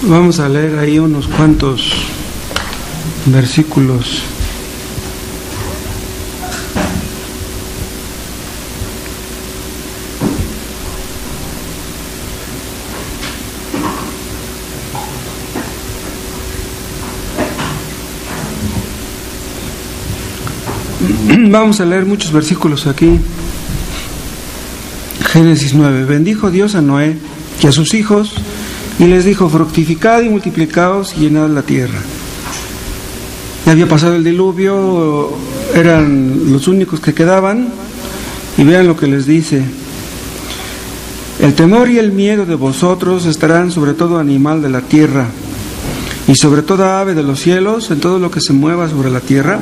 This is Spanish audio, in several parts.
Vamos a leer ahí unos cuantos versículos. Vamos a leer muchos versículos aquí. Génesis 9. Bendijo Dios a Noé y a sus hijos, y les dijo: fructificad y multiplicaos y llenad la tierra. Ya había pasado el diluvio, eran los únicos que quedaban, y vean lo que les dice: el temor y el miedo de vosotros estarán sobre todo animal de la tierra, y sobre toda ave de los cielos, en todo lo que se mueva sobre la tierra,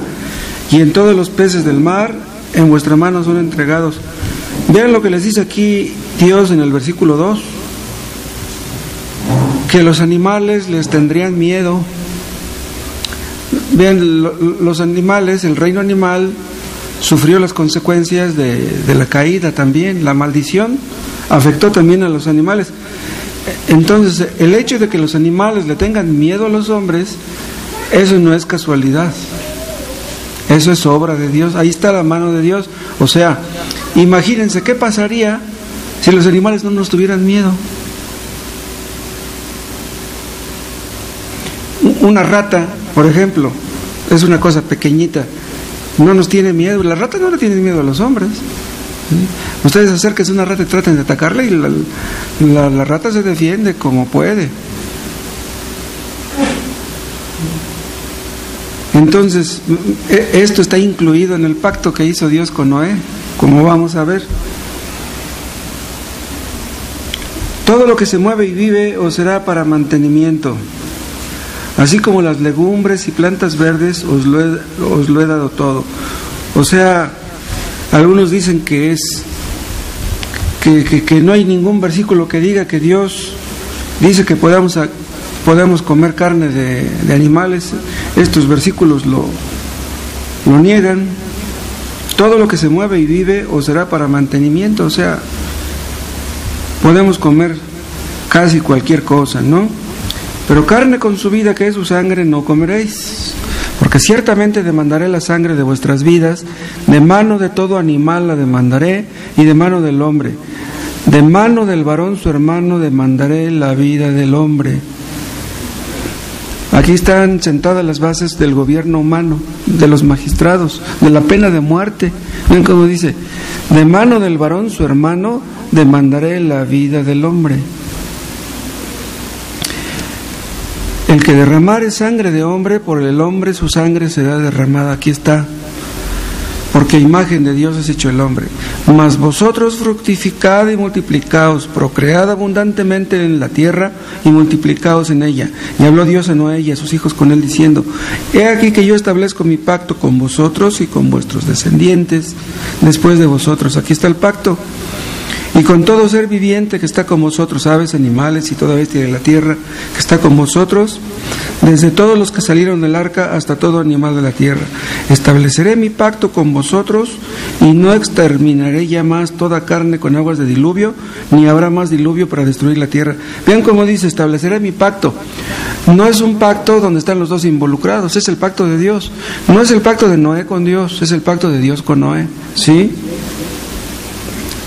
y en todos los peces del mar, en vuestra mano son entregados. Vean lo que les dice aquí Dios en el versículo 2, que los animales les tendrían miedo. Vean, los animales, el reino animal sufrió las consecuencias de la caída también, la maldición afectó también a los animales. Entonces, el hecho de que los animales le tengan miedo a los hombres, eso no es casualidad, eso es obra de Dios, ahí está la mano de Dios. O sea, imagínense qué pasaría si los animales no nos tuvieran miedo. Una rata, por ejemplo, es una cosa pequeñita, no nos tiene miedo. La rata no le tiene miedo a los hombres. ¿Sí? Ustedes acérquense a una rata y traten de atacarla, y la rata se defiende como puede. Entonces, esto está incluido en el pacto que hizo Dios con Noé, como vamos a ver. Todo lo que se mueve y vive os será para mantenimiento, así como las legumbres y plantas verdes os lo he dado todo. O sea, algunos dicen que no hay ningún versículo que diga que Dios dice que podamos comer carne de animales. Estos versículos lo niegan. Todo lo que se mueve y vive os será para mantenimiento. O sea, podemos comer casi cualquier cosa, ¿no? Pero carne con su vida, que es su sangre, no comeréis, porque ciertamente demandaré la sangre de vuestras vidas, de mano de todo animal la demandaré, y de mano del hombre. De mano del varón su hermano demandaré la vida del hombre. Aquí están sentadas las bases del gobierno humano, de los magistrados, de la pena de muerte. Ven cómo dice: de mano del varón su hermano demandaré la vida del hombre. El que derramare sangre de hombre, por el hombre su sangre será derramada. Aquí está: porque imagen de Dios es hecho el hombre. Mas vosotros fructificad y multiplicaos, procread abundantemente en la tierra y multiplicaos en ella. Y habló Dios a Noé y a sus hijos con él, diciendo: he aquí que yo establezco mi pacto con vosotros y con vuestros descendientes después de vosotros. Aquí está el pacto. Y con todo ser viviente que está con vosotros, aves, animales y toda bestia de la tierra que está con vosotros, desde todos los que salieron del arca hasta todo animal de la tierra. Estableceré mi pacto con vosotros y no exterminaré ya más toda carne con aguas de diluvio, ni habrá más diluvio para destruir la tierra. Vean cómo dice: estableceré mi pacto. No es un pacto donde están los dos involucrados, es el pacto de Dios. No es el pacto de Noé con Dios, es el pacto de Dios con Noé. ¿Sí?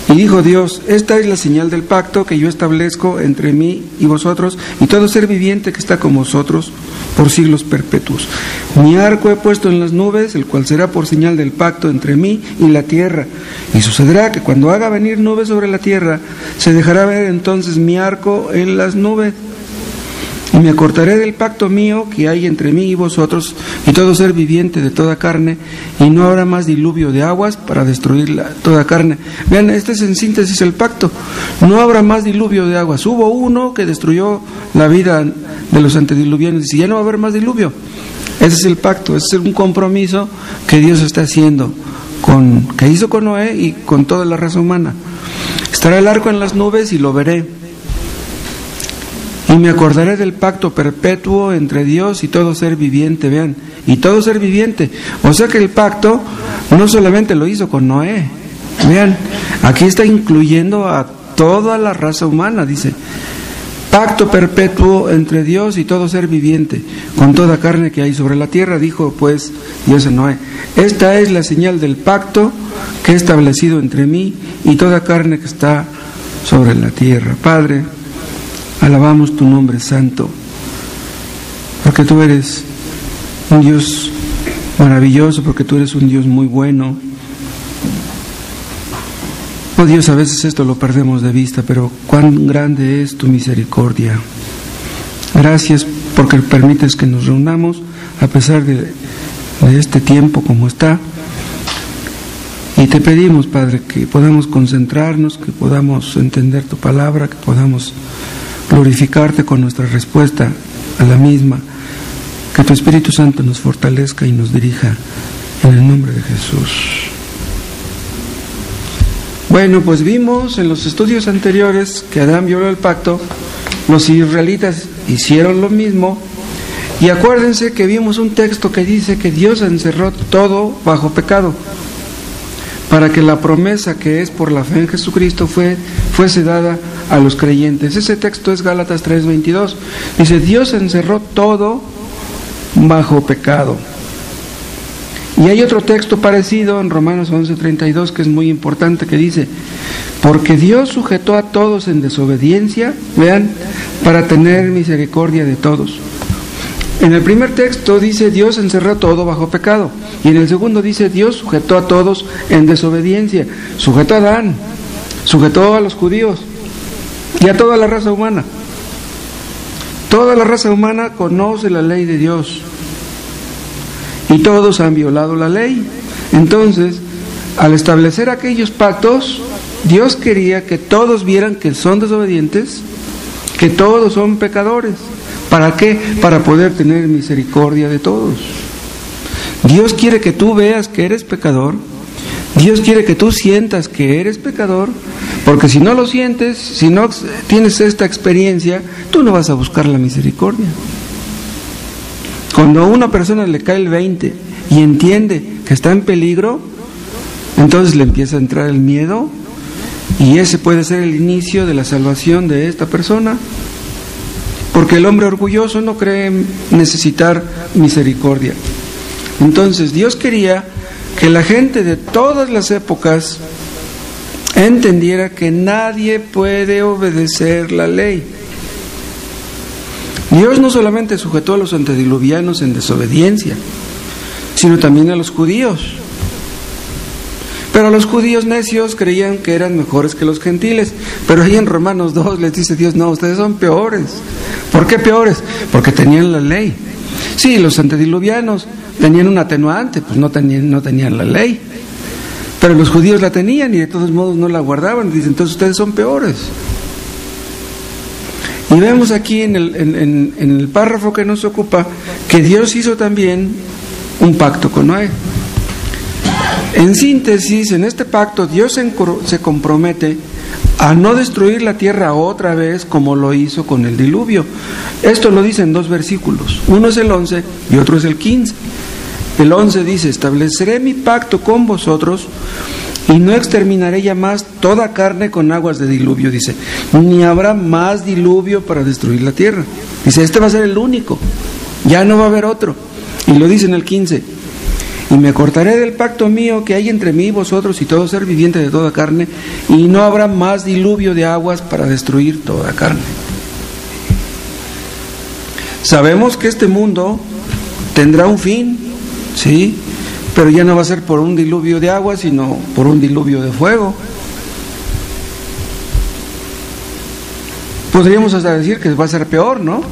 Y dijo Dios: esta es la señal del pacto que yo establezco entre mí y vosotros y todo ser viviente que está con vosotros por siglos perpetuos. Mi arco he puesto en las nubes, el cual será por señal del pacto entre mí y la tierra. Y sucederá que cuando haga venir nubes sobre la tierra, se dejará ver entonces mi arco en las nubes. Y me acortaré del pacto mío que hay entre mí y vosotros y todo ser viviente de toda carne, y no habrá más diluvio de aguas para destruir toda carne. Vean, este es en síntesis el pacto. No habrá más diluvio de aguas. Hubo uno que destruyó la vida de los antediluvianos, y ya no va a haber más diluvio. Ese es el pacto, ese es un compromiso que Dios está haciendo, que hizo con Noé y con toda la raza humana. Estará el arco en las nubes y lo veré. Y me acordaré del pacto perpetuo entre Dios y todo ser viviente. Vean, y todo ser viviente. O sea que el pacto no solamente lo hizo con Noé. Vean, aquí está incluyendo a toda la raza humana, dice. pacto perpetuo entre Dios y todo ser viviente, con toda carne que hay sobre la tierra, dijo pues Dios a Noé. Esta es la señal del pacto que he establecido entre mí y toda carne que está sobre la tierra. Padre, alabamos tu nombre santo, porque tú eres un Dios maravilloso, porque tú eres un Dios muy bueno. Oh Dios, a veces esto lo perdemos de vista, pero cuán grande es tu misericordia. Gracias porque permites que nos reunamos a pesar de este tiempo como está. Y te pedimos, Padre, que podamos concentrarnos, que podamos entender tu palabra, que podamos glorificarte con nuestra respuesta a la misma. Que tu Espíritu Santo nos fortalezca y nos dirija en el nombre de Jesús. Bueno, pues vimos en los estudios anteriores que Adán violó el pacto, los israelitas hicieron lo mismo, y acuérdense que vimos un texto que dice que Dios encerró todo bajo pecado, para que la promesa que es por la fe en Jesucristo fuese dada a los creyentes. Ese texto es Gálatas 3:22. Dice, Dios encerró todo bajo pecado. Y hay otro texto parecido en Romanos 11:32 que es muy importante, que dice, porque Dios sujetó a todos en desobediencia, vean, para tener misericordia de todos. En el primer texto dice Dios encerró todo bajo pecado, y en el segundo dice Dios sujetó a todos en desobediencia. Sujetó a Adán, sujetó a los judíos y a toda la raza humana. Toda la raza humana conoce la ley de Dios y todos han violado la ley. Entonces, al establecer aquellos pactos, Dios quería que todos vieran que son desobedientes, que todos son pecadores. ¿Para qué? Para poder tener misericordia de todos. Dios quiere que tú veas que eres pecador. Dios quiere que tú sientas que eres pecador, porque si no lo sientes, si no tienes esta experiencia, tú no vas a buscar la misericordia. Cuando a una persona le cae el 20 y entiende que está en peligro, entonces le empieza a entrar el miedo, y ese puede ser el inicio de la salvación de esta persona. Porque el hombre orgulloso no cree necesitar misericordia. Entonces Dios quería que la gente de todas las épocas entendiera que nadie puede obedecer la ley. Dios no solamente sujetó a los antediluvianos en desobediencia, sino también a los judíos. Pero los judíos necios creían que eran mejores que los gentiles. Pero ahí en Romanos 2 les dice Dios, no, ustedes son peores. ¿Por qué peores? Porque tenían la ley. Sí, los antediluvianos tenían un atenuante, pues no tenían la ley. Pero los judíos la tenían y de todos modos no la guardaban. Dicen, entonces ustedes son peores. Y vemos aquí en el párrafo que nos ocupa que Dios hizo también un pacto con Noé. En síntesis, en este pacto Dios se compromete a no destruir la tierra otra vez como lo hizo con el diluvio. Esto lo dice en dos versículos, uno es el 11 y otro es el 15. El 11 dice, estableceré mi pacto con vosotros y no exterminaré ya más toda carne con aguas de diluvio, dice, ni habrá más diluvio para destruir la tierra. Dice, este va a ser el único, ya no va a haber otro. Y lo dice en el 15, y me acordaré del pacto mío que hay entre mí, vosotros y todo ser viviente de toda carne, y no habrá más diluvio de aguas para destruir toda carne. Sabemos que este mundo tendrá un fin, sí, pero ya no va a ser por un diluvio de agua, sino por un diluvio de fuego. Podríamos hasta decir que va a ser peor, ¿no?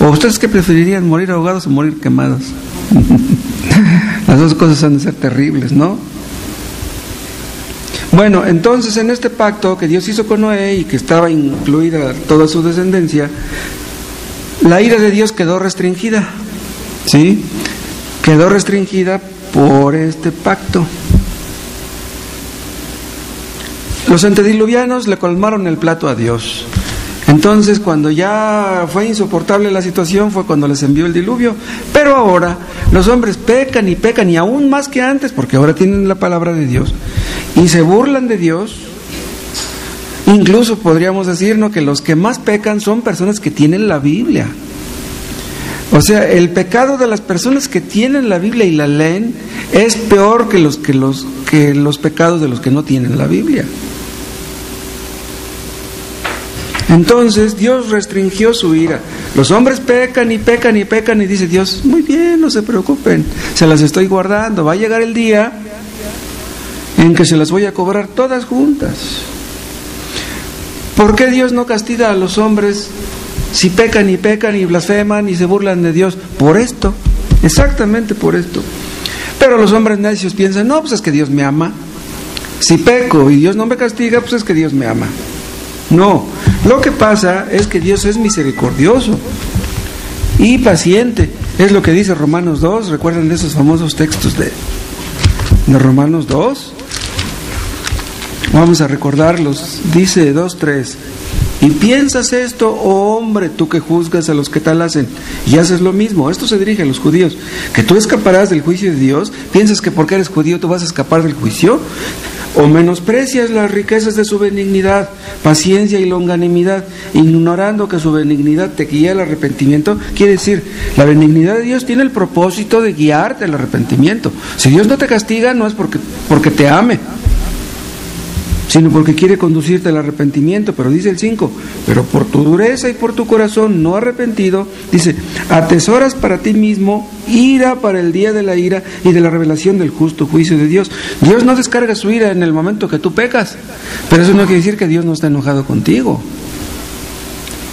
¿O ustedes qué preferirían, morir ahogados o morir quemados? Las dos cosas han de ser terribles, ¿no? Bueno, entonces en este pacto que Dios hizo con Noé y que estaba incluida toda su descendencia, la ira de Dios quedó restringida, ¿sí? Quedó restringida por este pacto. Los antediluvianos le colmaron el plato a Dios. Entonces, cuando ya fue insoportable la situación, fue cuando les envió el diluvio. Pero ahora los hombres pecan y aún más que antes, porque ahora tienen la palabra de Dios, y se burlan de Dios, Incluso podríamos decirnos que los que más pecan son personas que tienen la Biblia. O sea, el pecado de las personas que tienen la Biblia y la leen es peor que los pecados de los que no tienen la Biblia. Entonces Dios restringió su ira. Los hombres pecan y pecan y pecan y dice Dios, muy bien, no se preocupen, se las estoy guardando. Va a llegar el día en que se las voy a cobrar todas juntas. ¿Por qué Dios no castiga a los hombres si pecan y pecan y blasfeman y se burlan de Dios? Por esto, exactamente por esto. Pero los hombres necios piensan, no, pues es que Dios me ama. Si peco y Dios no me castiga, pues es que Dios me ama. No, lo que pasa es que Dios es misericordioso y paciente. Es lo que dice Romanos 2, ¿recuerdan esos famosos textos de Romanos 2? Vamos a recordarlos, dice 2:3. Y piensas esto, oh hombre, tú que juzgas a los que tal hacen, y haces lo mismo. Esto se dirige a los judíos, que tú escaparás del juicio de Dios. ¿Piensas que porque eres judío tú vas a escapar del juicio? ¿O menosprecias las riquezas de su benignidad, paciencia y longanimidad, ignorando que su benignidad te guía al arrepentimiento? Quiere decir, la benignidad de Dios tiene el propósito de guiarte al arrepentimiento. Si Dios no te castiga, no es porque te ame, sino porque quiere conducirte al arrepentimiento. Pero dice el 5, pero por tu dureza y por tu corazón no arrepentido, dice, atesoras para ti mismo ira para el día de la ira y de la revelación del justo juicio de Dios. Dios no descarga su ira en el momento que tú pecas, pero eso no quiere decir que Dios no está enojado contigo.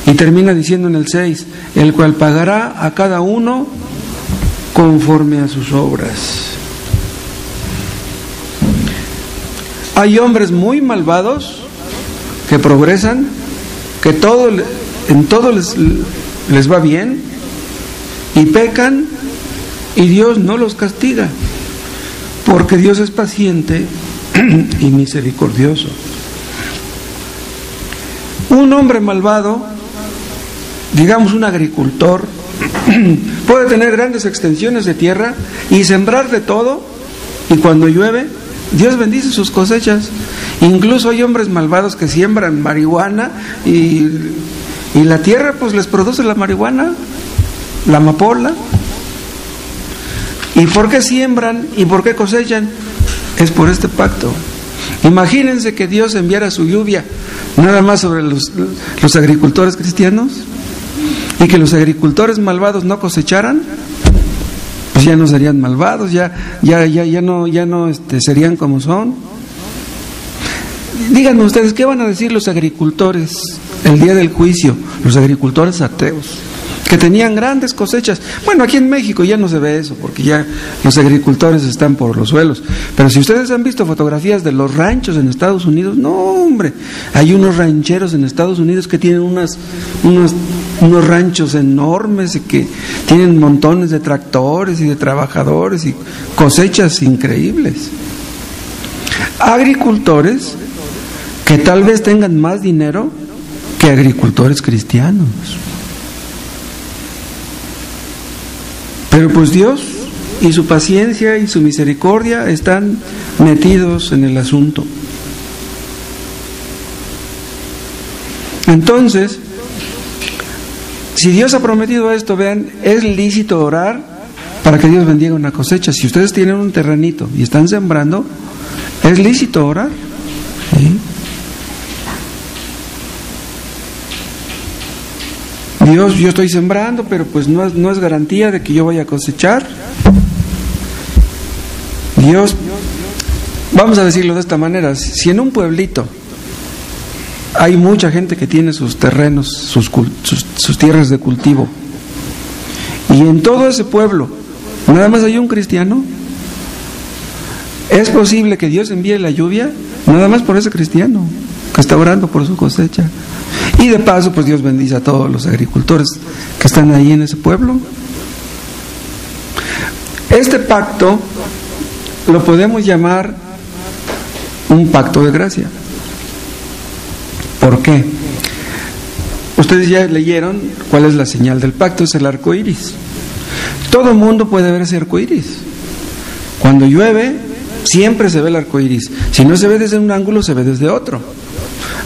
Y termina diciendo en el 6, el cual pagará a cada uno conforme a sus obras. Hay hombres muy malvados que progresan, que en todo les va bien, y pecan, y Dios no los castiga, porque Dios es paciente y misericordioso. Un hombre malvado, digamos un agricultor, puede tener grandes extensiones de tierra y sembrar de todo, y cuando llueve, Dios bendice sus cosechas. Incluso hay hombres malvados que siembran marihuana y la tierra pues les produce la marihuana, la amapola. ¿Y por qué siembran y por qué cosechan? Es por este pacto. Imagínense que Dios enviara su lluvia nada más sobre los agricultores cristianos y que los agricultores malvados no cosecharan. Pues ya no serían malvados, ya no serían como son. Díganme ustedes, ¿qué van a decir los agricultores el día del juicio? Los agricultores ateos, que tenían grandes cosechas. Bueno, aquí en México ya no se ve eso, porque ya los agricultores están por los suelos. Pero si ustedes han visto fotografías de los ranchos en Estados Unidos, no hombre, hay unos rancheros en Estados Unidos que tienen unos ranchos enormes y que tienen montones de tractores y de trabajadores y cosechas increíbles. Agricultores que tal vez tengan más dinero que agricultores cristianos. Pero pues Dios y su paciencia y su misericordia están metidos en el asunto. Entonces, si Dios ha prometido esto, vean, es lícito orar para que Dios bendiga una cosecha. Si ustedes tienen un terrenito y están sembrando, es lícito orar. ¿Sí? Dios, yo estoy sembrando, pero pues no es garantía de que yo vaya a cosechar. Dios, vamos a decirlo de esta manera, si en un pueblito hay mucha gente que tiene sus terrenos, sus tierras de cultivo, y en todo ese pueblo nada más hay un cristiano, es posible que Dios envíe la lluvia nada más por ese cristiano que está orando por su cosecha. Y de paso, pues Dios bendice a todos los agricultores que están ahí en ese pueblo. Este pacto lo podemos llamar un pacto de gracia. ¿Por qué? Ustedes ya leyeron cuál es la señal del pacto, es el arco iris. Todo el mundo puede ver ese arco iris. Cuando llueve, siempre se ve el arco iris. Si no se ve desde un ángulo, se ve desde otro.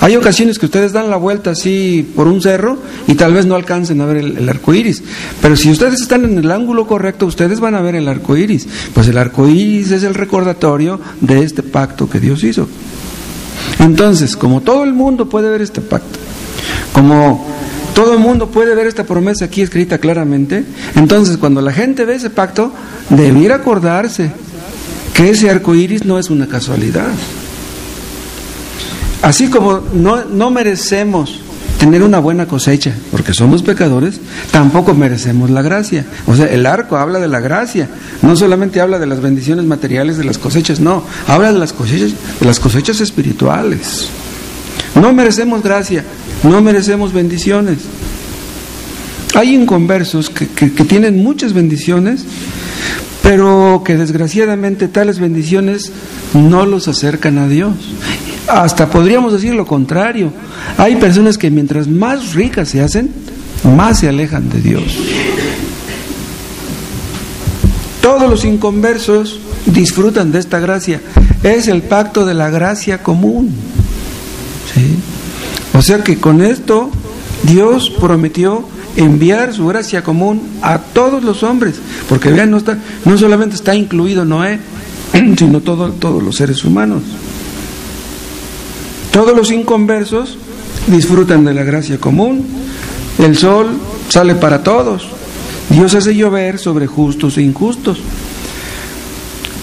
Hay ocasiones que ustedes dan la vuelta así por un cerro y tal vez no alcancen a ver el arco iris, pero si ustedes están en el ángulo correcto, ustedes van a ver el arco iris. Pues el arco iris es el recordatorio de este pacto que Dios hizo. Entonces, como todo el mundo puede ver este pacto, como todo el mundo puede ver esta promesa aquí escrita claramente, entonces cuando la gente ve ese pacto, debiera acordarse que ese arco iris no es una casualidad. Así como no merecemos tener una buena cosecha, porque somos pecadores, tampoco merecemos la gracia. O sea, el arco habla de la gracia, no solamente habla de las bendiciones materiales de las cosechas, no, habla de las cosechas espirituales. No merecemos gracia, no merecemos bendiciones. Hay inconversos que tienen muchas bendiciones, pero que desgraciadamente tales bendiciones no los acercan a Dios. Hasta podríamos decir lo contrario. Hay personas que mientras más ricas se hacen, más se alejan de Dios. Todos los inconversos disfrutan de esta gracia. Es el pacto de la gracia común. ¿Sí? O sea que con esto Dios prometió enviar su gracia común a todos los hombres, porque vean, no solamente está incluido Noé, sino todos los seres humanos. Todos los inconversos disfrutan de la gracia común. El sol sale para todos. Dios hace llover sobre justos e injustos.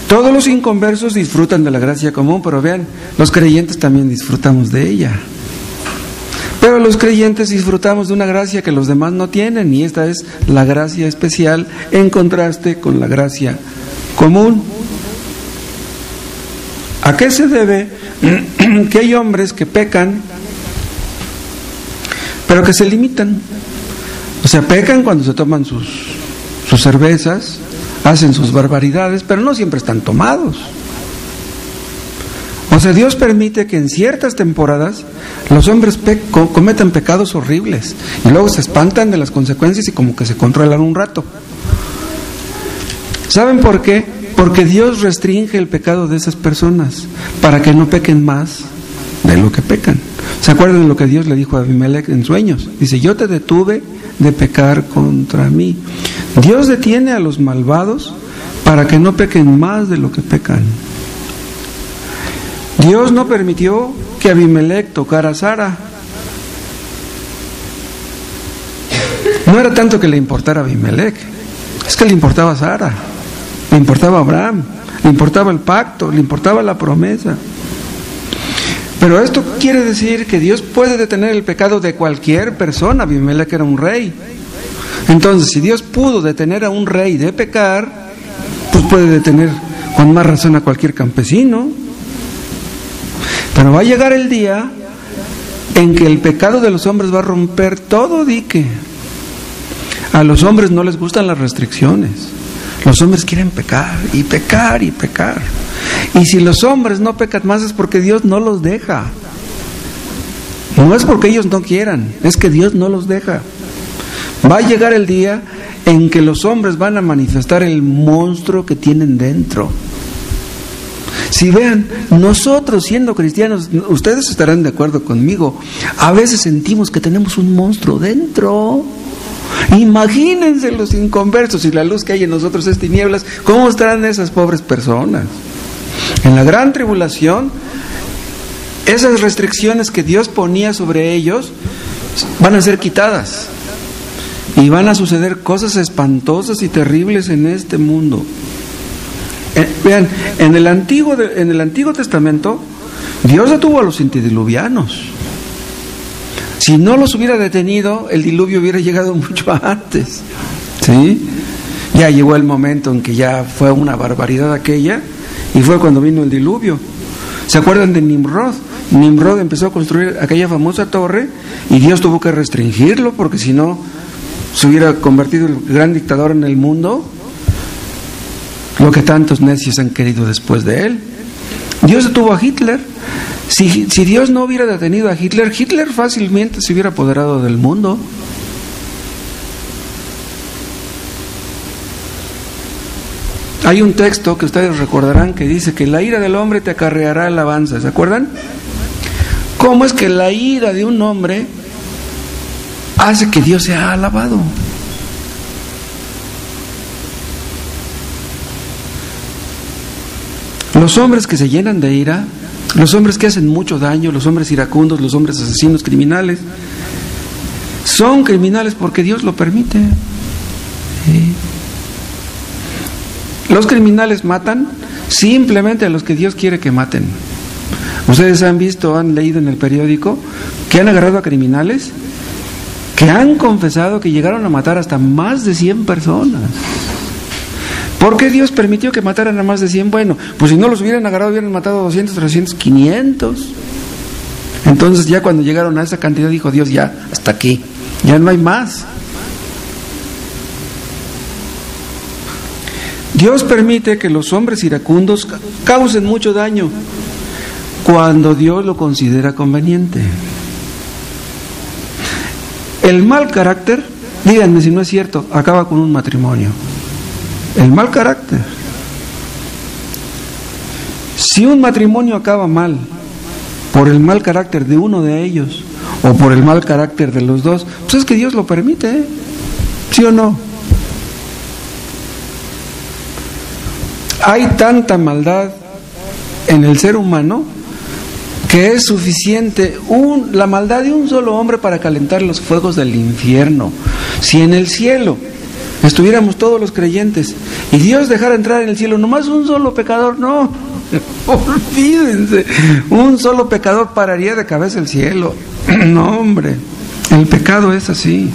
Todos los inconversos disfrutan de la gracia común, pero vean, los creyentes también disfrutamos de ella. Pero los creyentes disfrutamos de una gracia que los demás no tienen, y esta es la gracia especial en contraste con la gracia común. ¿A qué se debe que hay hombres que pecan, pero que se limitan? O sea, pecan cuando se toman sus cervezas, hacen sus barbaridades, pero no siempre están tomados. O sea, Dios permite que en ciertas temporadas los hombres cometan pecados horribles y luego se espantan de las consecuencias y como que se controlan un rato. ¿Saben por qué? Porque Dios restringe el pecado de esas personas para que no pequen más de lo que pecan. ¿Se acuerdan de lo que Dios le dijo a Abimelech en sueños? Dice, yo te detuve de pecar contra mí. Dios detiene a los malvados para que no pequen más de lo que pecan. Dios no permitió que Abimelech tocara a Sara. No era tanto que le importara a Abimelech, es que le importaba a Sara, le importaba a Abraham, le importaba el pacto, le importaba la promesa. Pero esto quiere decir que Dios puede detener el pecado de cualquier persona. Abimelech era un rey. Entonces, si Dios pudo detener a un rey de pecar, pues puede detener con más razón a cualquier campesino. Pero va a llegar el día en que el pecado de los hombres va a romper todo dique. A los hombres no les gustan las restricciones. Los hombres quieren pecar y pecar y pecar. Y si los hombres no pecan más es porque Dios no los deja. No es porque ellos no quieran, es que Dios no los deja. Va a llegar el día en que los hombres van a manifestar el monstruo que tienen dentro. Si vean, nosotros siendo cristianos, ustedes estarán de acuerdo conmigo, a veces sentimos que tenemos un monstruo dentro. Imagínense los inconversos, y la luz que hay en nosotros es tinieblas, ¿cómo estarán esas pobres personas? En la gran tribulación, esas restricciones que Dios ponía sobre ellos van a ser quitadas y van a suceder cosas espantosas y terribles en este mundo. Vean, en el Antiguo Testamento Dios detuvo a los antediluvianos. Si no los hubiera detenido, el diluvio hubiera llegado mucho antes. ¿Sí? Ya llegó el momento en que ya fue una barbaridad aquella, y fue cuando vino el diluvio. ¿Se acuerdan de Nimrod? Nimrod empezó a construir aquella famosa torre y Dios tuvo que restringirlo, porque si no se hubiera convertido el gran dictador en el mundo, lo que tantos necios han querido después de él. Dios detuvo a Hitler. Si Dios no hubiera detenido a Hitler, Hitler fácilmente se hubiera apoderado del mundo. Hay un texto que ustedes recordarán que dice que la ira del hombre te acarreará alabanza. ¿Se acuerdan? ¿Cómo es que la ira de un hombre hace que Dios sea alabado? Los hombres que se llenan de ira, los hombres que hacen mucho daño, los hombres iracundos, los hombres asesinos, criminales, son criminales porque Dios lo permite. ¿Sí? Los criminales matan simplemente a los que Dios quiere que maten. Ustedes han visto, han leído en el periódico que han agarrado a criminales que han confesado que llegaron a matar hasta más de 100 personas. ¿Por qué Dios permitió que mataran a más de 100? Bueno, pues si no los hubieran agarrado, hubieran matado a 200, 300, 500. Entonces ya cuando llegaron a esa cantidad dijo Dios, ya, hasta aquí, ya no hay más. Dios permite que los hombres iracundos causen mucho daño cuando Dios lo considera conveniente. El mal carácter, díganme si no es cierto, acaba con un matrimonio. El mal carácter. Si un matrimonio acaba mal por el mal carácter de uno de ellos o por el mal carácter de los dos, pues es que Dios lo permite, ¿eh? ¿Sí o no? Hay tanta maldad en el ser humano que es suficiente la maldad de un solo hombre para calentar los fuegos del infierno. Si en el cielo estuviéramos todos los creyentes y Dios dejara entrar en el cielo nomás un solo pecador, no, olvídense, un solo pecador pararía de cabeza el cielo. No, hombre, el pecado es así.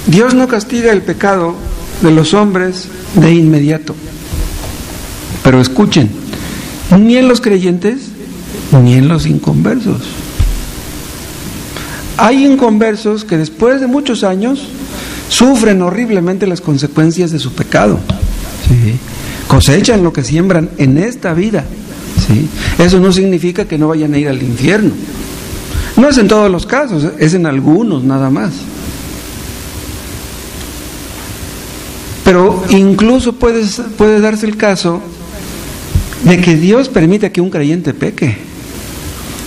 Dios no castiga el pecado de los hombres de inmediato, pero escuchen, ni en los creyentes ni en los inconversos. Hay inconversos que después de muchos años sufren horriblemente las consecuencias de su pecado. ¿Sí? Cosechan lo que siembran en esta vida. ¿Sí? Eso no significa que no vayan a ir al infierno. No es en todos los casos, es en algunos nada más. Pero incluso puede darse el caso de que Dios permita que un creyente peque,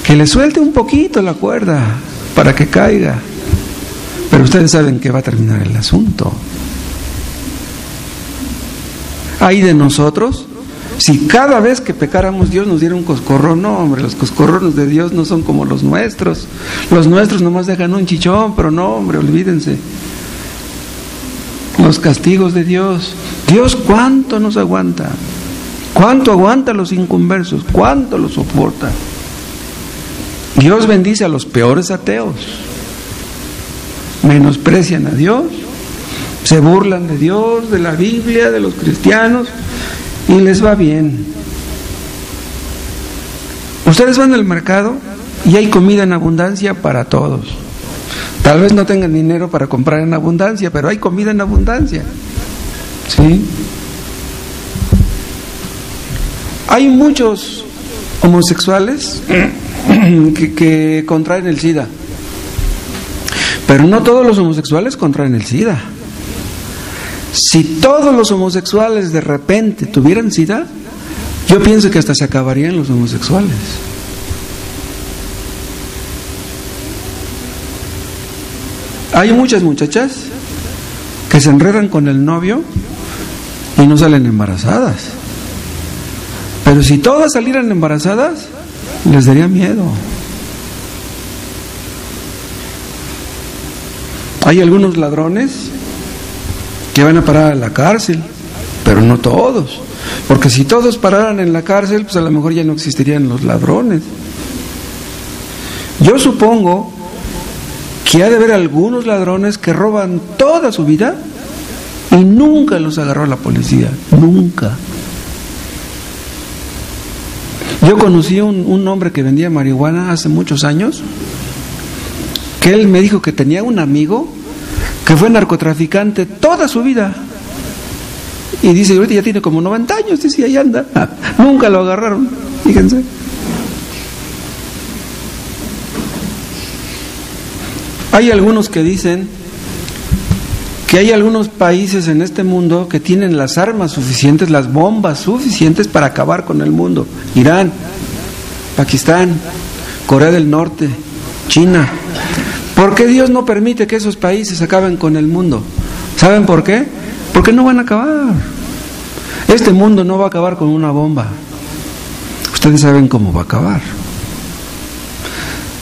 que le suelte un poquito la cuerda para que caiga. Pero ustedes saben que va a terminar el asunto. Ay de nosotros, si cada vez que pecáramos Dios nos diera un coscorrón. No, hombre, los coscorrones de Dios no son como los nuestros. Los nuestros nomás dejan un chichón, pero no, hombre, olvídense. Los castigos de Dios. Dios, ¿cuánto nos aguanta? ¿Cuánto aguanta a los inconversos? ¿Cuánto los soporta? Dios bendice a los peores ateos. Menosprecian a Dios, se burlan de Dios, de la Biblia, de los cristianos, y les va bien. Ustedes van al mercado y hay comida en abundancia para todos. Tal vez no tengan dinero para comprar en abundancia, pero hay comida en abundancia. ¿Sí? Hay muchos homosexuales que contraen el SIDA. Pero no todos los homosexuales contraen el SIDA. Si todos los homosexuales de repente tuvieran SIDA, yo pienso que hasta se acabarían los homosexuales. Hay muchas muchachas que se enredan con el novio y no salen embarazadas. Pero si todas salieran embarazadas, les daría miedo. Hay algunos ladrones que van a parar a la cárcel, pero no todos, porque si todos pararan en la cárcel, pues a lo mejor ya no existirían los ladrones. Yo supongo que ha de haber algunos ladrones que roban toda su vida y nunca los agarró la policía, nunca. Yo conocí un hombre que vendía marihuana hace muchos años, que él me dijo que tenía un amigo que fue narcotraficante toda su vida. Y dice, ahorita ya tiene como 90 años, dice, ahí anda. Nunca lo agarraron, fíjense. Hay algunos que dicen que hay algunos países en este mundo que tienen las armas suficientes, las bombas suficientes para acabar con el mundo. Irán, Pakistán, Corea del Norte, China. ¿Por qué Dios no permite que esos países acaben con el mundo? ¿Saben por qué? Porque no van a acabar. Este mundo no va a acabar con una bomba. Ustedes saben cómo va a acabar.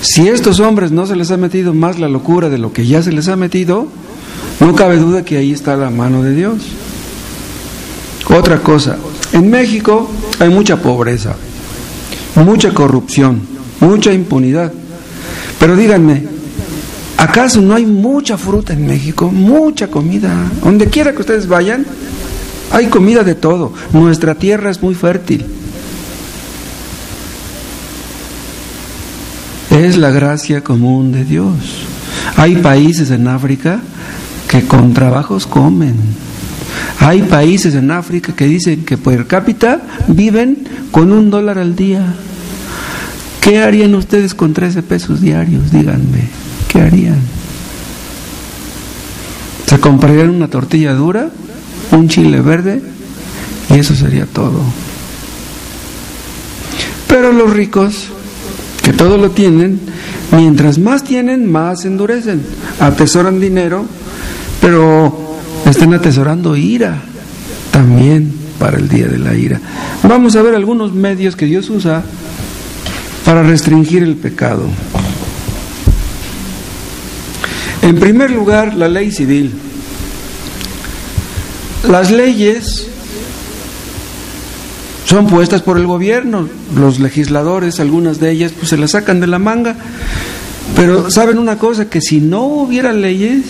Si a estos hombres no se les ha metido más la locura de lo que ya se les ha metido, no cabe duda que ahí está la mano de Dios. Otra cosa, en México hay mucha pobreza, mucha corrupción, mucha impunidad. Pero díganme, ¿acaso no hay mucha fruta en México? Mucha comida. Donde quiera que ustedes vayan, hay comida de todo. Nuestra tierra es muy fértil. Es la gracia común de Dios. Hay países en África que con trabajos comen. Hay países en África que dicen que per cápita viven con $1 al día. ¿Qué harían ustedes con 13 pesos diarios? Díganme, ¿qué harían? ¿Se comprarían una tortilla dura, un chile verde y eso sería todo? Pero los ricos, que todo lo tienen, mientras más tienen, más se endurecen. Atesoran dinero, pero están atesorando ira también para el día de la ira. Vamos a ver algunos medios que Dios usa para restringir el pecado. En primer lugar, la ley civil. Las leyes son puestas por el gobierno, los legisladores, algunas de ellas pues se las sacan de la manga, pero ¿saben una cosa? Que si no hubiera leyes,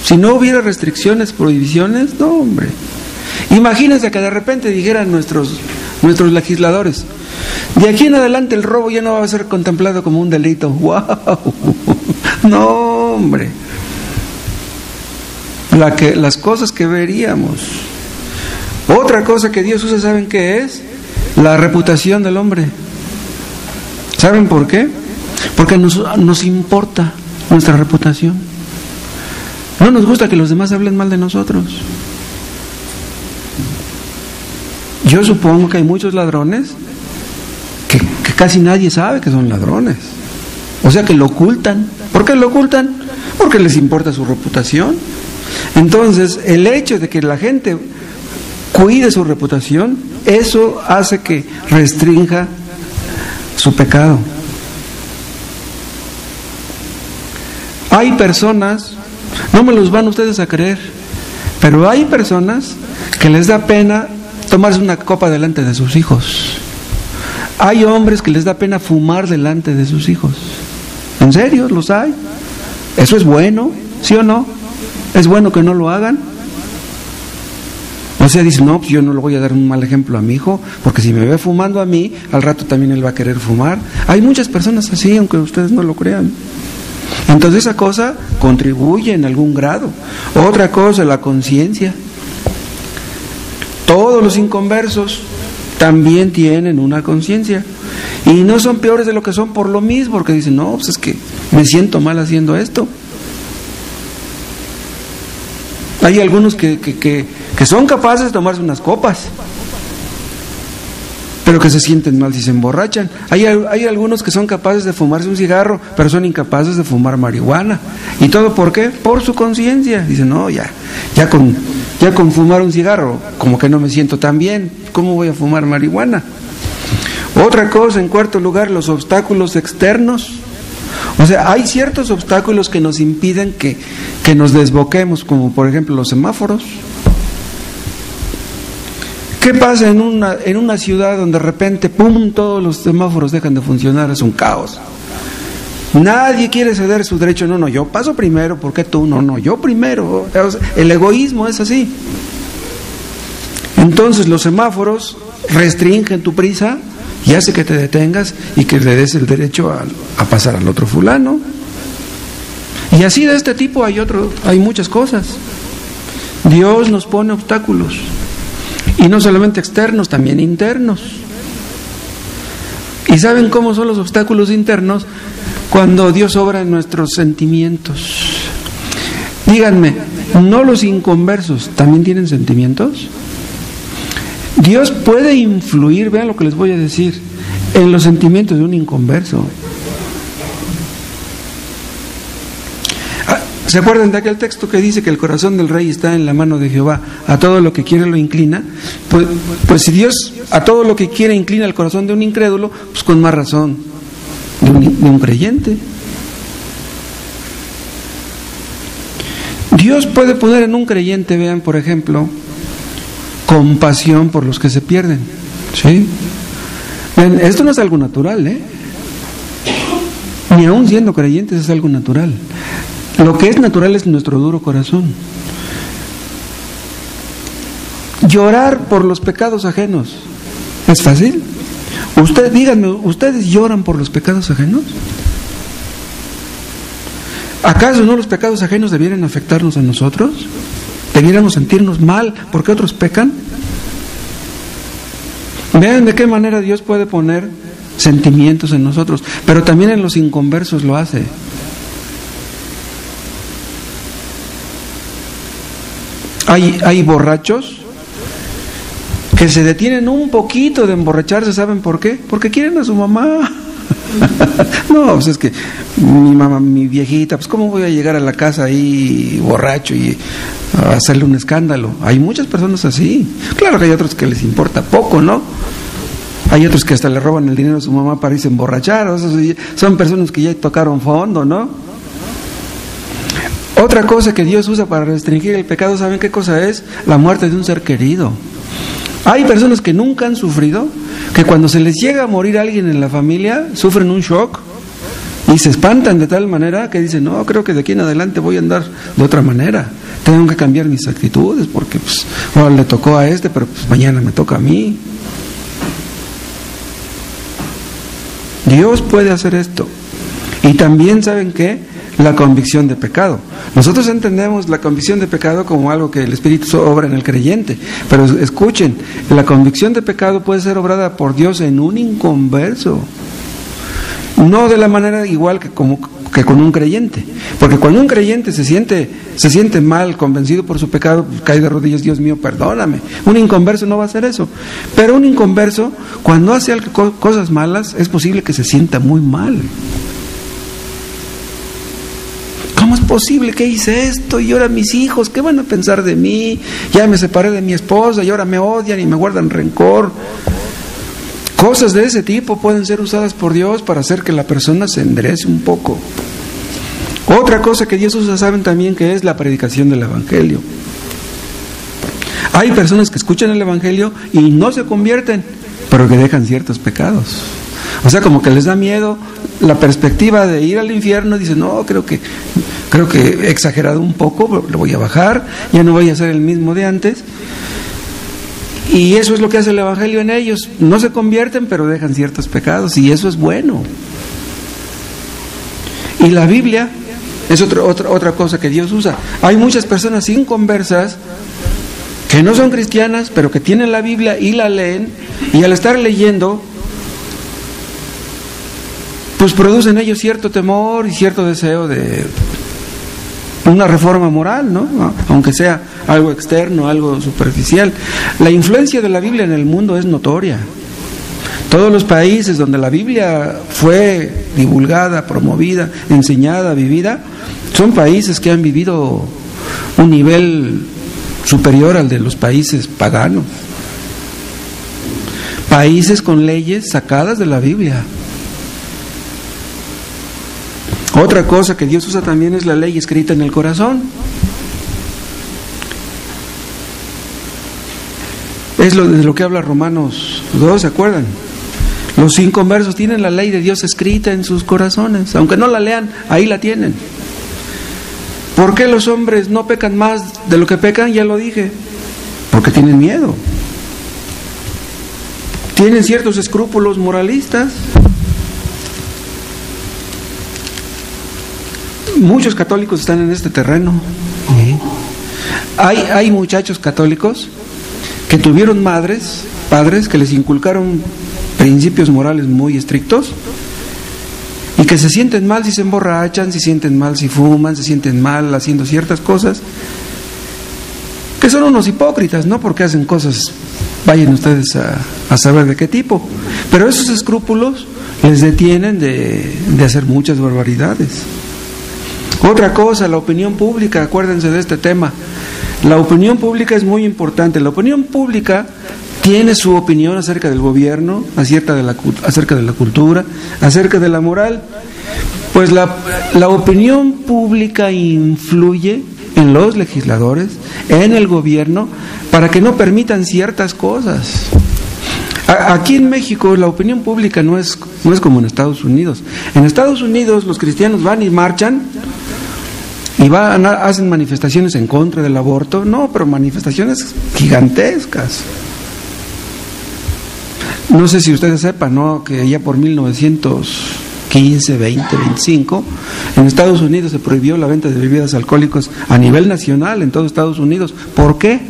si no hubiera restricciones, prohibiciones, no hombre, imagínense que de repente dijeran nuestros legisladores, de aquí en adelante el robo ya no va a ser contemplado como un delito. ¡Wow! No hombre, las cosas que veríamos. Otra cosa que Dios usa, ¿saben qué es? La reputación del hombre. ¿Saben por qué? Porque nos importa nuestra reputación. No nos gusta que los demás hablen mal de nosotros. Yo supongo que hay muchos ladrones que casi nadie sabe que son ladrones. O sea que lo ocultan. ¿Por qué lo ocultan? Porque les importa su reputación. Entonces, el hecho de que la gente cuide su reputación, eso hace que restrinja su pecado. Hay personas, no me los van ustedes a creer, pero hay personas que les da pena tomarse una copa delante de sus hijos. Hay hombres que les da pena fumar delante de sus hijos. ¿En serio? ¿Los hay? ¿Eso es bueno? ¿Sí o no? ¿Es bueno que no lo hagan? O sea, dicen, no, pues yo no le voy a dar un mal ejemplo a mi hijo, porque si me ve fumando a mí, al rato también él va a querer fumar. Hay muchas personas así, aunque ustedes no lo crean. Entonces esa cosa contribuye en algún grado. Otra cosa, la conciencia. Todos los inconversos también tienen una conciencia. Y no son peores de lo que son por lo mismo, porque dicen, no, pues es que me siento mal haciendo esto. Hay algunos que son capaces de tomarse unas copas, pero que se sienten mal si se emborrachan. Hay algunos que son capaces de fumarse un cigarro, pero son incapaces de fumar marihuana. ¿Y todo por qué? Por su conciencia. Dicen, no, ya con fumar un cigarro, como que no me siento tan bien, ¿cómo voy a fumar marihuana? Otra cosa, en cuarto lugar, los obstáculos externos. O sea, hay ciertos obstáculos que nos impiden que nos desboquemos, como por ejemplo los semáforos. ¿Qué pasa en una ciudad donde de repente, ¡pum!, todos los semáforos dejan de funcionar? Es un caos. Nadie quiere ceder su derecho. No, yo paso primero, ¿por qué tú? No, yo primero. El egoísmo es así. Entonces los semáforos restringen tu prisa y hace que te detengas y que le des el derecho a pasar al otro fulano. Y así de este tipo hay muchas cosas. Dios nos pone obstáculos. Y no solamente externos, también internos. ¿Y saben cómo son los obstáculos internos? Cuando Dios obra en nuestros sentimientos. Díganme, ¿no los inconversos también tienen sentimientos? Dios puede influir, vean lo que les voy a decir, en los sentimientos de un inconverso. ¿Se acuerdan de aquel texto que dice que el corazón del rey está en la mano de Jehová? A todo lo que quiere lo inclina. Pues si Dios a todo lo que quiere inclina el corazón de un incrédulo, pues con más razón de un creyente. Dios puede poner en un creyente, vean por ejemplo, compasión por los que se pierden. ¿Sí? Vean, esto no es algo natural, ni aún siendo creyentes es algo natural. Lo que es natural es nuestro duro corazón. Llorar por los pecados ajenos, ¿es fácil? Díganme, ¿ustedes lloran por los pecados ajenos? ¿Acaso no los pecados ajenos debieran afectarnos a nosotros? ¿Debiéramos sentirnos mal porque otros pecan? Vean de qué manera Dios puede poner sentimientos en nosotros, pero también en los inconversos lo hace. Hay borrachos que se detienen un poquito de emborracharse, ¿saben por qué? Porque quieren a su mamá. No, pues es que mi mamá, mi viejita, pues ¿cómo voy a llegar a la casa ahí borracho y a hacerle un escándalo? Hay muchas personas así. Claro que hay otros que les importa poco, ¿no? Hay otros que hasta le roban el dinero a su mamá para irse a emborrachar. O sea, son personas que ya tocaron fondo, ¿no? Otra cosa que Dios usa para restringir el pecado, ¿saben qué cosa es? La muerte de un ser querido. Hay personas que nunca han sufrido, que cuando se les llega a morir alguien en la familia, sufren un shock y se espantan de tal manera que dicen, no, creo que de aquí en adelante voy a andar de otra manera. Tengo que cambiar mis actitudes porque pues, ahora le tocó a este, pero pues mañana me toca a mí. Dios puede hacer esto. Y también, ¿saben qué? La convicción de pecado. Nosotros entendemos la convicción de pecado como algo que el Espíritu obra en el creyente, pero escuchen, la convicción de pecado puede ser obrada por Dios en un inconverso, no de la manera igual que con un creyente, porque cuando un creyente se siente mal, convencido por su pecado, pues cae de rodillas, Dios mío, perdóname. Un inconverso no va a hacer eso, pero un inconverso, cuando hace cosas malas, es posible que se sienta muy mal. ¿Cómo es posible que hice esto? Y ahora mis hijos, ¿qué van a pensar de mí? Ya me separé de mi esposa y ahora me odian y me guardan rencor. Cosas de ese tipo pueden ser usadas por Dios para hacer que la persona se enderece un poco. Otra cosa que Dios usa, saben también, que es la predicación del Evangelio. Hay personas que escuchan el Evangelio y no se convierten, pero que dejan ciertos pecados. O sea, como que les da miedo la perspectiva de ir al infierno. Dicen, no, creo que he exagerado un poco, lo voy a bajar, ya no voy a ser el mismo de antes. Y eso es lo que hace el Evangelio en ellos. No se convierten, pero dejan ciertos pecados, y eso es bueno. Y la Biblia es otra cosa que Dios usa. Hay muchas personas inconversas que no son cristianas, pero que tienen la Biblia y la leen, y al estar leyendo, pues produce en ellos cierto temor y cierto deseo de una reforma moral, ¿no? Aunque sea algo externo, algo superficial. La influencia de la Biblia en el mundo es notoria. Todos los países donde la Biblia fue divulgada, promovida, enseñada, vivida, son países que han vivido un nivel superior al de los países paganos. Países con leyes sacadas de la Biblia. Otra cosa que Dios usa también es la ley escrita en el corazón. Es de lo que habla Romanos 2, ¿se acuerdan? Los inconversos tienen la ley de Dios escrita en sus corazones. Aunque no la lean, ahí la tienen. ¿Por qué los hombres no pecan más de lo que pecan? Ya lo dije. Porque tienen miedo. Tienen ciertos escrúpulos moralistas. Muchos católicos están en este terreno. Hay muchachos católicos que tuvieron padres que les inculcaron principios morales muy estrictos y que se sienten mal si se emborrachan, se sienten mal si fuman, se sienten mal haciendo ciertas cosas. que son unos hipócritas, ¿no? Porque hacen cosas, vayan ustedes a saber de qué tipo, pero esos escrúpulos les detienen de hacer muchas barbaridades. Otra cosa, la opinión pública, acuérdense de este tema. La opinión pública es muy importante. La opinión pública tiene su opinión acerca del gobierno, acerca de la cultura, acerca de la moral. Pues la opinión pública influye en los legisladores, en el gobierno, para que no permitan ciertas cosas. Aquí en México la opinión pública no es como en Estados Unidos. En Estados Unidos los cristianos van y marchan y hacen manifestaciones en contra del aborto, no, pero manifestaciones gigantescas. No sé si ustedes sepan, ¿no?, que ya por 1915, 20, 25, en Estados Unidos se prohibió la venta de bebidas alcohólicas a nivel nacional en todo Estados Unidos. ¿Por qué?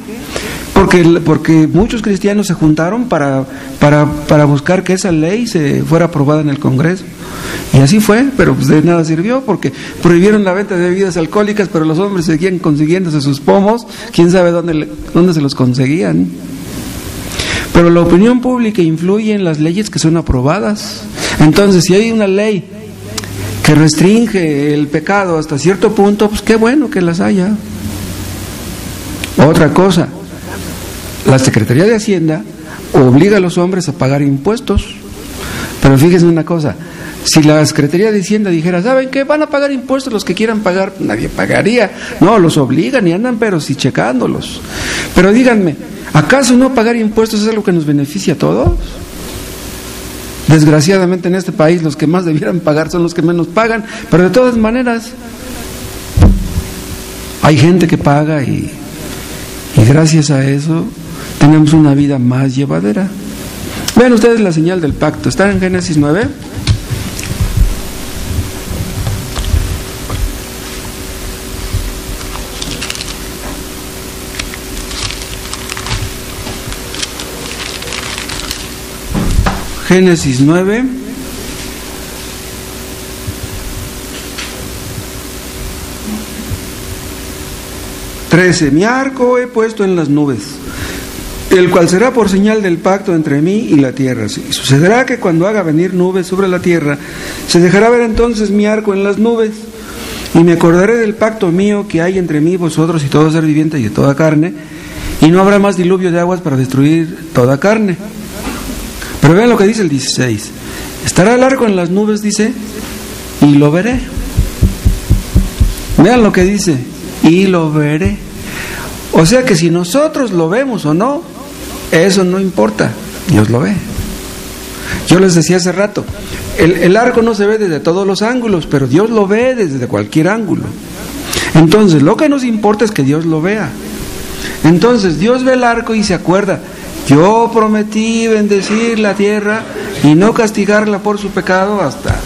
Porque muchos cristianos se juntaron para buscar que esa ley se fuera aprobada en el Congreso. Y así fue, pero pues de nada sirvió, porque prohibieron la venta de bebidas alcohólicas, pero los hombres seguían consiguiéndose sus pomos, quién sabe dónde se los conseguían. Pero la opinión pública influye en las leyes que son aprobadas. Entonces, si hay una ley que restringe el pecado hasta cierto punto, pues qué bueno que las haya. Otra cosa, la Secretaría de Hacienda obliga a los hombres a pagar impuestos. Pero fíjense una cosa, si la Secretaría de Hacienda dijera, ¿saben qué? Van a pagar impuestos los que quieran pagar, nadie pagaría. No, los obligan y andan pero sí checándolos. Pero díganme, ¿acaso no pagar impuestos es algo que nos beneficia a todos? Desgraciadamente en este país los que más debieran pagar son los que menos pagan, pero de todas maneras hay gente que paga y gracias a eso tenemos una vida más llevadera. Vean ustedes la señal del pacto, está en Génesis 9. Génesis 9. Mi arco he puesto en las nubes, el cual será por señal del pacto entre mí y la tierra. Y sucederá que cuando haga venir nubes sobre la tierra, se dejará ver entonces mi arco en las nubes, y me acordaré del pacto mío que hay entre mí, vosotros y todo ser viviente y de toda carne, y no habrá más diluvio de aguas para destruir toda carne. Pero vean lo que dice el 16. Estará el arco en las nubes, dice, y lo veré. Vean lo que dice, y lo veré. O sea que si nosotros lo vemos o no, eso no importa, Dios lo ve. Yo les decía hace rato, el arco no se ve desde todos los ángulos, pero Dios lo ve desde cualquier ángulo. Entonces lo que nos importa es que Dios lo vea. Entonces Dios ve el arco y se acuerda, yo prometí bendecir la tierra y no castigarla por su pecado hasta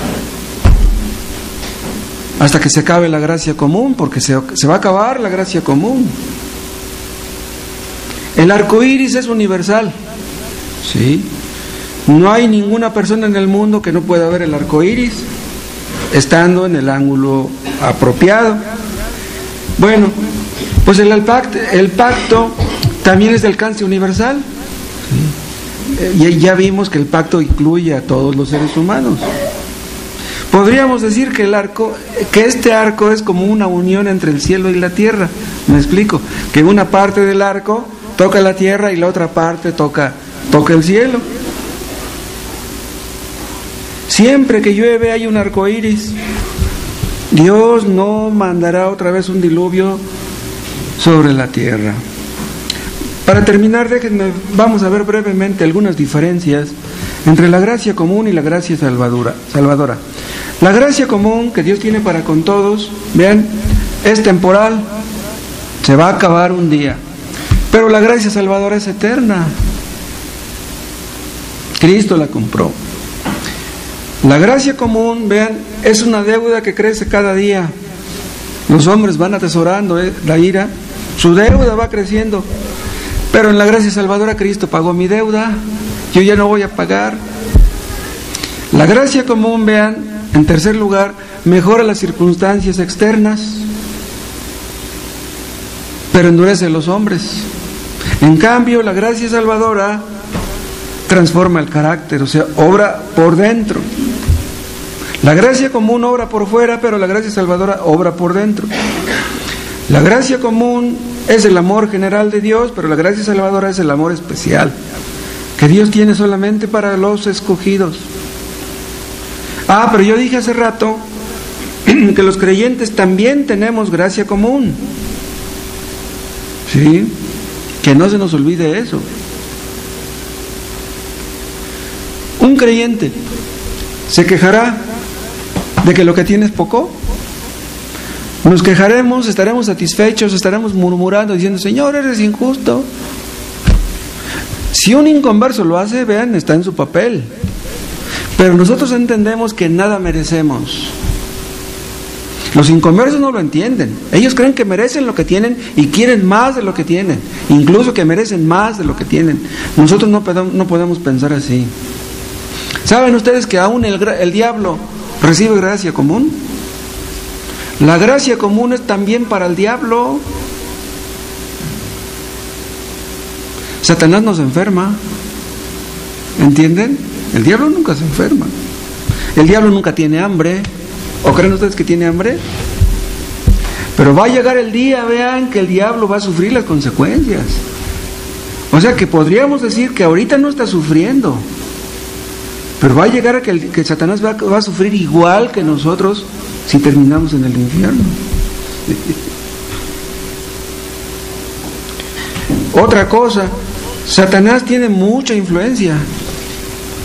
que se acabe la gracia común, porque se va a acabar la gracia común. El arco iris es universal, ¿sí? No hay ninguna persona en el mundo que no pueda ver el arco iris estando en el ángulo apropiado. Bueno, pues el pacto también es de alcance universal. Ya vimos que el pacto incluye a todos los seres humanos. Podríamos decir que este arco es como una unión entre el cielo y la tierra. Me explico, que una parte del arco toca la tierra y la otra parte toca el cielo. Siempre que llueve hay un arco iris. Dios no mandará otra vez un diluvio sobre la tierra. Para terminar, vamos a ver brevemente algunas diferencias entre la gracia común y la gracia salvadora. La gracia común que Dios tiene para con todos, vean, es temporal, se va a acabar un día. Pero la gracia salvadora es eterna. Cristo la compró. La gracia común, vean, es una deuda que crece cada día. Los hombres van atesorando la ira, su deuda va creciendo. Pero en la gracia salvadora Cristo pagó mi deuda, yo ya no voy a pagar. La gracia común, vean, en tercer lugar, mejora las circunstancias externas. pero endurece a los hombres. En cambio, la gracia salvadora transforma el carácter, o sea, obra por dentro. La gracia común obra por fuera, pero la gracia salvadora obra por dentro. La gracia común es el amor general de Dios, pero la gracia salvadora es el amor especial, que Dios tiene solamente para los escogidos. Pero yo dije hace rato que los creyentes también tenemos gracia común. ¿Sí? Que no se nos olvide eso. Un creyente se quejará de que lo que tiene es poco. Nos quejaremos, estaremos satisfechos, estaremos murmurando, diciendo: Señor, eres injusto. Si un inconverso lo hace, vean, está en su papel. Pero nosotros entendemos que nada merecemos. Los inconversos no lo entienden. Ellos creen que merecen lo que tienen y quieren más de lo que tienen, incluso que merecen más de lo que tienen. Nosotros no podemos pensar así. ¿Saben ustedes que aún el diablo recibe gracia común? La gracia común es también para el diablo. Satanás no se enferma, ¿entienden? El diablo nunca se enferma. El diablo nunca tiene hambre. ¿O creen ustedes que tiene hambre? Pero va a llegar el día, vean, que el diablo va a sufrir las consecuencias. O sea que podríamos decir que ahorita no está sufriendo, pero va a llegar a que Satanás va a sufrir igual que nosotros si terminamos en el infierno. Otra cosa, Satanás tiene mucha influencia.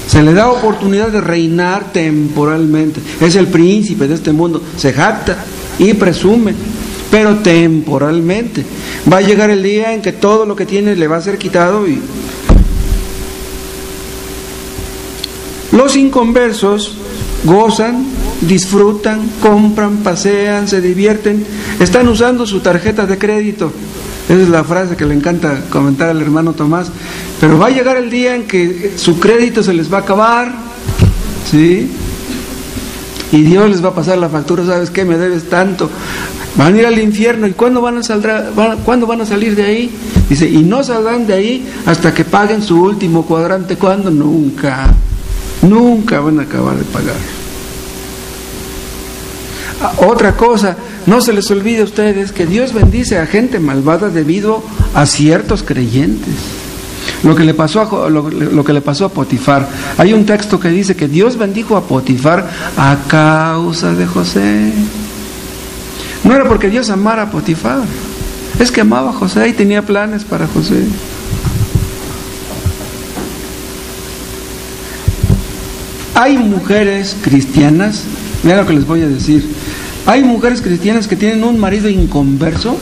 Se le da oportunidad de reinar temporalmente. Es el príncipe de este mundo. Se jacta y presume, pero temporalmente. Va a llegar el día en que todo lo que tiene le va a ser quitado. Y los inconversos gozan, disfrutan, compran, pasean, se divierten. Están usando su tarjeta de crédito. Esa es la frase que le encanta comentar al hermano Tomás. Pero va a llegar el día en que su crédito se les va a acabar, ¿sí? Y Dios les va a pasar la factura. ¿Sabes qué? Me debes tanto. Van a ir al infierno. ¿Y cuándo van a salir de ahí? Dice, y no saldrán de ahí hasta que paguen su último cuadrante. ¿Cuándo? Nunca. Nunca van a acabar de pagar. Otra cosa, no se les olvide a ustedes que Dios bendice a gente malvada debido a ciertos creyentes. Lo que le pasó a Potifar. Hay un texto que dice que Dios bendijo a Potifar a causa de José. No era porque Dios amara a Potifar, es que amaba a José y tenía planes para José. Hay mujeres cristianas, vean lo que les voy a decir. Hay mujeres cristianas que tienen un marido inconverso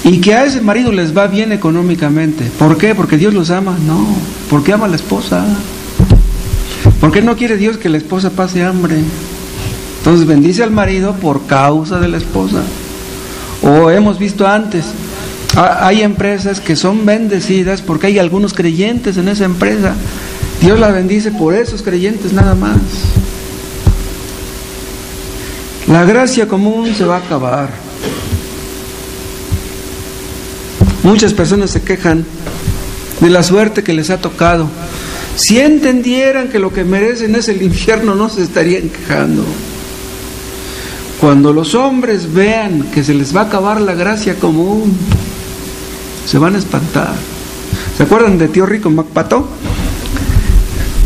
y que a ese marido les va bien económicamente. ¿Por qué? ¿Porque Dios los ama? No, porque ama a la esposa. ¿Por qué no quiere Dios que la esposa pase hambre? Entonces bendice al marido por causa de la esposa. O hemos visto antes, hay empresas que son bendecidas porque hay algunos creyentes en esa empresa. Dios la bendice por esos creyentes nada más. La gracia común se va a acabar. Muchas personas se quejan de la suerte que les ha tocado. Si entendieran que lo que merecen es el infierno, no se estarían quejando. Cuando los hombres vean que se les va a acabar la gracia común, se van a espantar. ¿Se acuerdan de Tío Rico MacPato?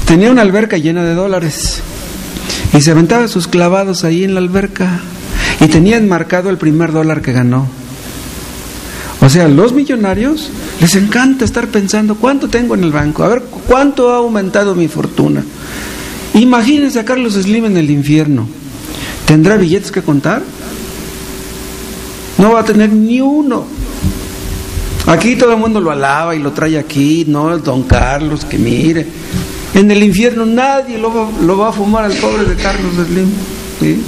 Tenía una alberca llena de dólares y se aventaba sus clavados ahí en la alberca y tenía enmarcado el primer dólar que ganó. O sea, los millonarios les encanta estar pensando: ¿cuánto tengo en el banco? A ver, ¿cuánto ha aumentado mi fortuna? Imagínense a Carlos Slim en el infierno. ¿Tendrá billetes que contar? No va a tener ni uno. Aquí todo el mundo lo alaba y lo trae aquí, ¿no? El don Carlos, que mire. En el infierno nadie lo va a fumar al pobre de Carlos Slim, ¿sí?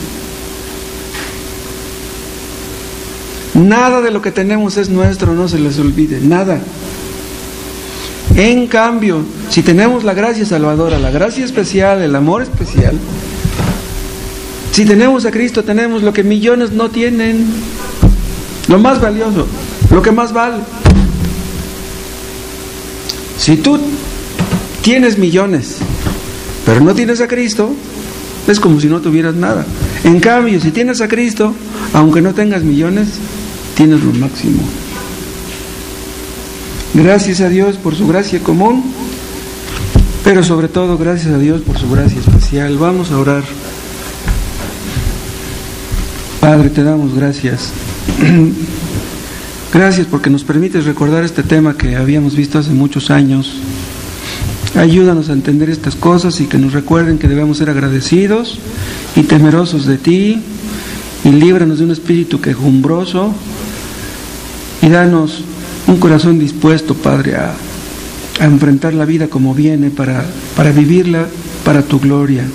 Nada de lo que tenemos es nuestro, no se les olvide, nada. En cambio, si tenemos la gracia salvadora, la gracia especial, el amor especial, si tenemos a Cristo, tenemos lo que millones no tienen: lo más valioso, lo que más vale. Si tú tienes millones, pero no tienes a Cristo, es como si no tuvieras nada. En cambio, si tienes a Cristo, aunque no tengas millones, tienes lo máximo. Gracias a Dios por su gracia común, pero sobre todo gracias a Dios por su gracia especial. Vamos a orar. Padre, te damos gracias. Gracias porque nos permites recordar este tema que habíamos visto hace muchos años. Ayúdanos a entender estas cosas y que nos recuerden que debemos ser agradecidos y temerosos de ti, y líbranos de un espíritu quejumbroso y danos un corazón dispuesto, Padre, a enfrentar la vida como viene para vivirla para tu gloria.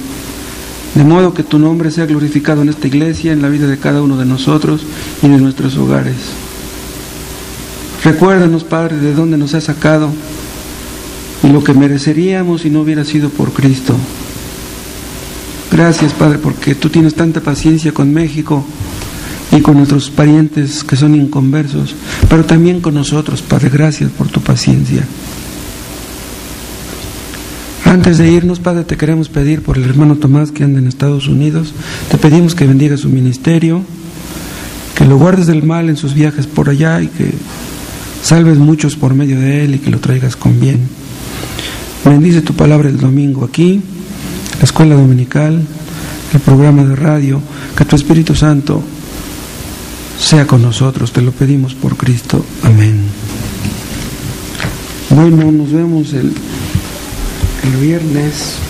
De modo que tu nombre sea glorificado en esta iglesia, en la vida de cada uno de nosotros y de nuestros hogares. Recuérdanos, Padre, de dónde nos has sacado y lo que mereceríamos si no hubiera sido por Cristo. Gracias, Padre, porque tú tienes tanta paciencia con México y con nuestros parientes que son inconversos, pero también con nosotros, Padre. Gracias por tu paciencia. Antes de irnos, Padre, te queremos pedir por el hermano Tomás que anda en Estados Unidos. Te pedimos que bendiga su ministerio, que lo guardes del mal en sus viajes por allá y que salves muchos por medio de él y que lo traigas con bien. Bendice tu palabra el domingo aquí, la escuela dominical, el programa de radio, que tu Espíritu Santo sea con nosotros. Te lo pedimos por Cristo. Amén. Bueno, nos vemos el viernes.